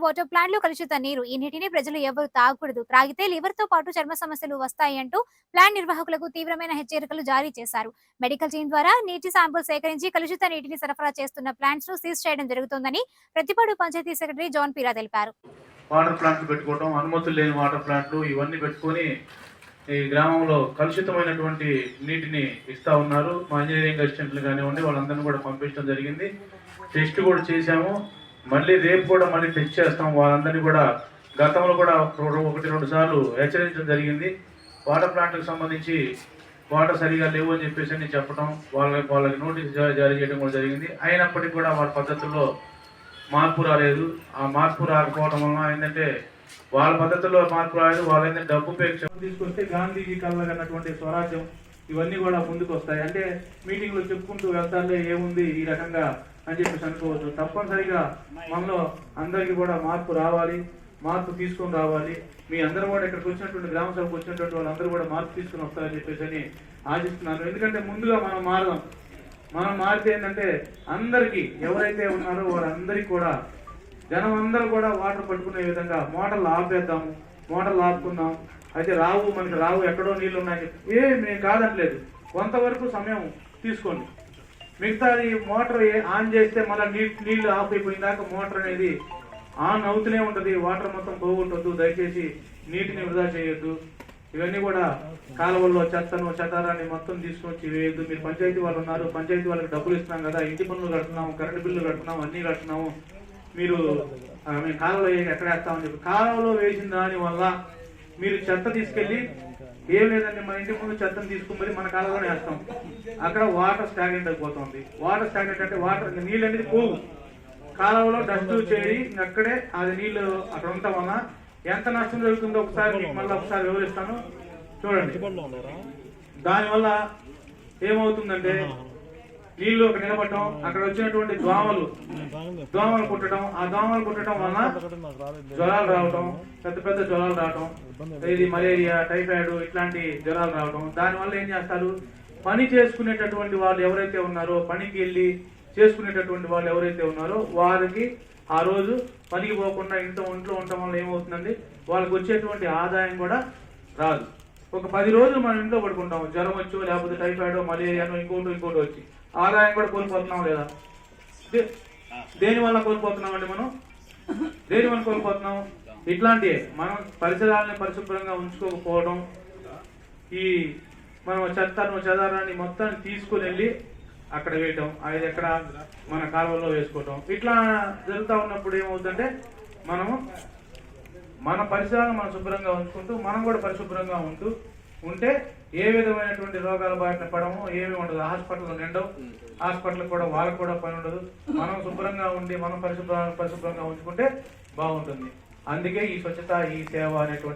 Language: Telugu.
వాటర్ ప్లాంట్లు కలుషిత నీరు. ఈ నీటిని ప్రజలు ఎవరు తాగకూడదు. త్రాగితే లివర్‌తో పాటు చర్మ సమస్యలు వస్తాయి అంటూ ప్లాంట్ నిర్వాహకులకు తీవ్రమైన హెచ్చరికలు జారీ చేశారు. మెడికల్ టీం ద్వారా నీటి శాంపిల్ సేకరించి కలుషిత నీటిని సరఫరా చేస్తున్న ప్లాంట్స్‌ను సీజ్ చేయడం జరుగుతోందని ప్రతిపాడు పంచాయతీ సెక్రటరీ జాన్ పీరా తెలిపారు. వాటర్ ప్లాంట్లు పెట్టుకోవడం, అనుమతులు లేని వాటర్ ప్లాంట్లు ఇవన్నీ పెట్టుకొని ఈ గ్రామంలో కలుషితమైనటువంటి నీటిని ఇస్తా ఉన్నారు. మా ఇంజనీరింగ్ అసిస్టెంట్లు కానివ్వండి, వాళ్ళందరినీ కూడా పంపించడం జరిగింది. టెస్ట్ కూడా చేశాము. మళ్ళీ రేపు కూడా మళ్ళీ టెస్ట్ చేస్తాం. వాళ్ళందరినీ కూడా గతంలో కూడా 1-2 సార్లు హెచ్చరించడం జరిగింది. వాటర్ ప్లాంట్లకు సంబంధించి వాటర్ సరిగా లేవు అని చెప్పేసి అని చెప్పడం, వాళ్ళకి నోటీస్ జారీ చేయడం కూడా జరిగింది. అయినప్పటికీ కూడా వాళ్ళ పద్ధతుల్లో మార్పు రాలేదు. ఆ మార్పు రాకపోవడం వలన ఏంటంటే వాళ్ళ పద్ధతుల్లో మార్పు రాలేదు. వాళ్ళైతే డబ్బు పేక్ష తీసుకొస్తే గాంధీజీ కలగన్నటువంటి స్వరాజ్యం ఇవన్నీ కూడా ముందుకు వస్తాయి. అంటే మీటింగ్లో చెప్పుకుంటూ వెళ్తారులే ఏముంది ఈ రకంగా అని చెప్పేసి అనుకోవచ్చు. తప్పనిసరిగా మనలో అందరికీ కూడా మార్పు రావాలి, మార్పు తీసుకొని రావాలి. మీ అందరూ కూడా ఇక్కడికి వచ్చినటువంటి గ్రామ సభకు వచ్చినటువంటి వాళ్ళందరూ కూడా మార్పు తీసుకుని వస్తారని చెప్పేసి అని ఆశిస్తున్నాను. ఎందుకంటే ముందుగా మనం మారదాం. మనం మారితే ఏంటంటే అందరికీ ఎవరైతే ఉన్నారో వాళ్ళందరికీ కూడా జనం అందరూ కూడా వాటర్ పట్టుకునే విధంగా మోటార్లు ఆపేద్దాము, మోటార్లు ఆపుకుందాం. అయితే మనకి రావు ఎక్కడో నీళ్ళు ఉన్నాయని మేము కాదనలేదు. కొంతవరకు సమయం తీసుకోండి. మిగతాది మోటార్ ఆన్ చేస్తే మళ్ళీ నీళ్లు ఆఫ్ అయిపోయినాక మోటార్ అనేది ఆన్ అవుతూనే ఉంటుంది. వాటర్ మొత్తం పోగొట్టొద్దు. దయచేసి నీటిని వృధా చేయొద్దు. ఇవన్నీ కూడా కాలువల్లో చెత్తారాన్ని మొత్తం తీసుకొచ్చి వేయద్దు. మీరు పంచాయతీ వాళ్ళు ఉన్నారు, పంచాయతీ వాళ్ళకి డబ్బులు ఇస్తున్నాం కదా, ఇంటి పన్నులు కడుతున్నాము, కరెంటు బిల్లు కడుతున్నాము, అన్నీ కడుతున్నాము. మీరు మేము కాలువలో ఎక్కడ వేస్తామని చెప్పి కాలువలో వేసిన దాని వల్ల మీరు చెత్త తీసుకెళ్ళి ఏం లేదండి మన ఇంటి ముందు చెత్తను తీసుకుని మన కాలువలోనే వేస్తాం. అక్కడ వాటర్ స్టాగ్నెంట్ అయిపోతుంది. వాటర్ స్టాగ్నెంట్ అంటే వాటర్ నీళ్ళు అనేది పోవు. కాలువలో డస్ట్ చేరి అక్కడే అది నీళ్లు అక్కడ ఉండటం వల్ల ఎంత నష్టం జరుగుతుందో మళ్ళీ ఒకసారి వివరిస్తాను చూడండి. దానివల్ల ఏమవుతుందంటే నీళ్లు అక్కడ నిలబడటం, అక్కడ వచ్చినటువంటి దోమలు కుట్టడం, ఆ దోమలు కుట్టడం వలన జ్వరాలు రావటం, పెద్ద జ్వరాలు రావటం, ఇది మలేరియా, టైఫాయిడ్ ఇట్లాంటి జ్వరాలు రావటం. దానివల్ల ఏం చేస్తారు, పని చేసుకునేటటువంటి వాళ్ళు ఎవరైతే ఉన్నారో, పనికి వెళ్ళి చేసుకునేటటువంటి వాళ్ళు ఎవరైతే ఉన్నారో వారికి ఆ రోజు పనికి పోకుండా ఇంట్లో ఉండటం వల్ల ఏమవుతుందండి, వాళ్ళకి వచ్చేటువంటి ఆదాయం కూడా రాదు. ఒక 10 రోజులు మనం ఇంట్లో పడుకుంటాం, జ్వరం వచ్చో లేకపోతే టైఫాయిడ్, మలేరియానో ఇంకోటి వచ్చి ఆదాయం కూడా కోల్పోతున్నాం లేదా? దేని వల్ల కోల్పోతున్నాం అండి మనం? దేని వల్ల కోల్పోతున్నాం? ఇట్లాంటివి మనం పరిసరాలను పరిశుభ్రంగా ఉంచుకోకపోవడం, ఈ మనం చెదారాన్ని మొత్తాన్ని తీసుకుని వెళ్ళి అక్కడ వేయటం, అది ఎక్కడ మన కాలువల్లో వేసుకోవటం, ఇట్లా జరుగుతూ ఉన్నప్పుడు ఏమవుతుందంటే మనము మన పరిసరాలను మనం శుభ్రంగా ఉంచుకుంటూ మనం కూడా పరిశుభ్రంగా ఉంటే ఏ విధమైనటువంటి రోగాల బారిన పడము, ఏమి ఉండదు. హాస్పిటల్ నిండవు, హాస్పిటల్ కూడా వాళ్ళకు కూడా పని ఉండదు. మనం శుభ్రంగా ఉండి మనం పరిశుభ్రంగా ఉంచుకుంటే బాగుంటుంది. అందుకే ఈ స్వచ్ఛత, ఈ సేవ అనేటువంటి